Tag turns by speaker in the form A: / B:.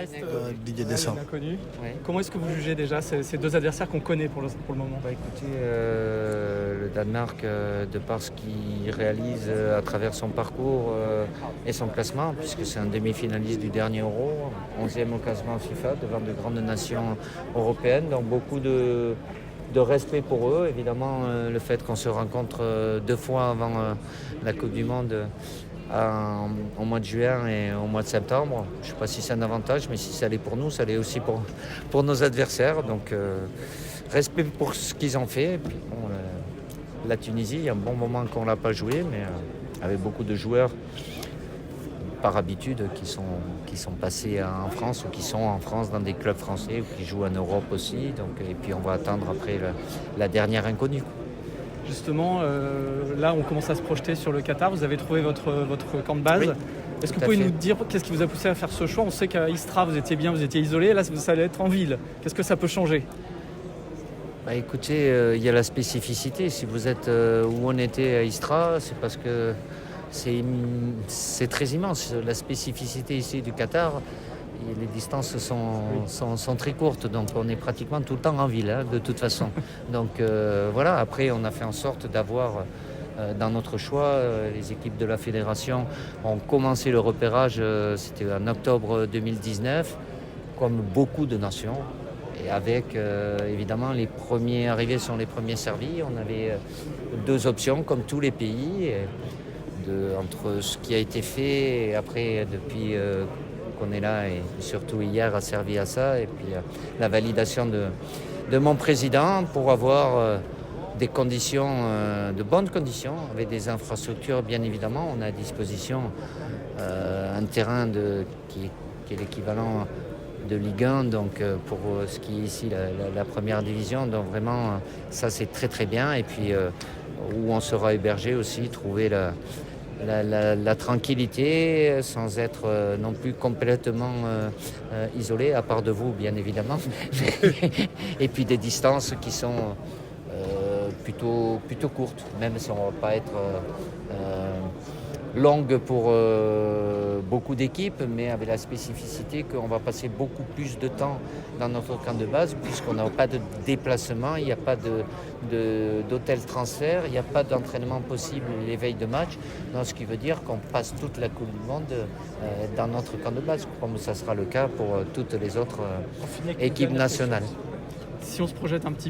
A: reste
B: Didier Deschamps.
A: l'inconnu.
C: Oui.
A: Comment est-ce que vous jugez déjà ces deux adversaires qu'on connaît pour le moment?
C: Écoutez, le Danemark, de par ce qu'il réalise à travers son parcours et son classement, puisque c'est un demi-finaliste du dernier Euro, 11e au classement FIFA, devant de grandes nations européennes, donc beaucoup de respect pour eux. Évidemment, le fait qu'on se rencontre 2 fois avant la Coupe du Monde au mois de juin et au mois de septembre, je ne sais pas si c'est un avantage, mais si ça l'est pour nous, ça l'est aussi pour nos adversaires. Donc, respect pour ce qu'ils ont fait. Et puis, bon, la Tunisie, il y a un bon moment qu'on ne l'a pas joué, mais avec beaucoup de joueurs par habitude qui sont passés en France ou qui sont en France dans des clubs français ou qui jouent en Europe aussi. Donc, et puis on va attendre après la dernière inconnue.
A: Justement, là on commence à se projeter sur le Qatar. Vous avez trouvé votre camp de base.
C: Oui,
A: est-ce que vous
C: tout à
A: pouvez
C: fait.
A: nous dire qu'est-ce qui vous a poussé à faire ce choix? On sait qu'à Istra vous étiez bien, vous étiez isolé. Là ça allait être en ville. Qu'est-ce que ça peut changer?
C: Écoutez, il y a la spécificité. Si vous êtes où on était à Istra, c'est parce que c'est très immense. La spécificité ici du Qatar, les distances sont très courtes, donc on est pratiquement tout le temps en ville, de toute façon. Donc voilà, après on a fait en sorte d'avoir dans notre choix, les équipes de la fédération ont commencé le repérage, c'était en octobre 2019, comme beaucoup de nations. Et avec évidemment les premiers arrivés sont les premiers servis. On avait 2 options comme tous les pays. Entre ce qui a été fait et après depuis qu'on est là et surtout hier a servi à ça et puis la validation de mon président pour avoir des conditions, de bonnes conditions avec des infrastructures bien évidemment. On a à disposition un terrain qui est l'équivalent de Ligue 1 donc pour ce qui est ici la première division, donc vraiment ça c'est très très bien et puis où on sera hébergé aussi, trouver la tranquillité sans être non plus complètement isolé, à part de vous bien évidemment. Et puis des distances qui sont plutôt courtes, même si on ne va pas être longue pour beaucoup d'équipes, mais avec la spécificité qu'on va passer beaucoup plus de temps dans notre camp de base puisqu'on n'a pas de déplacement, il n'y a pas d'hôtel transfert, il n'y a pas d'entraînement possible les veilles de match, donc ce qui veut dire qu'on passe toute la Coupe du Monde dans notre camp de base, comme ça sera le cas pour toutes les autres équipes nationales.
A: Si on se projette un petit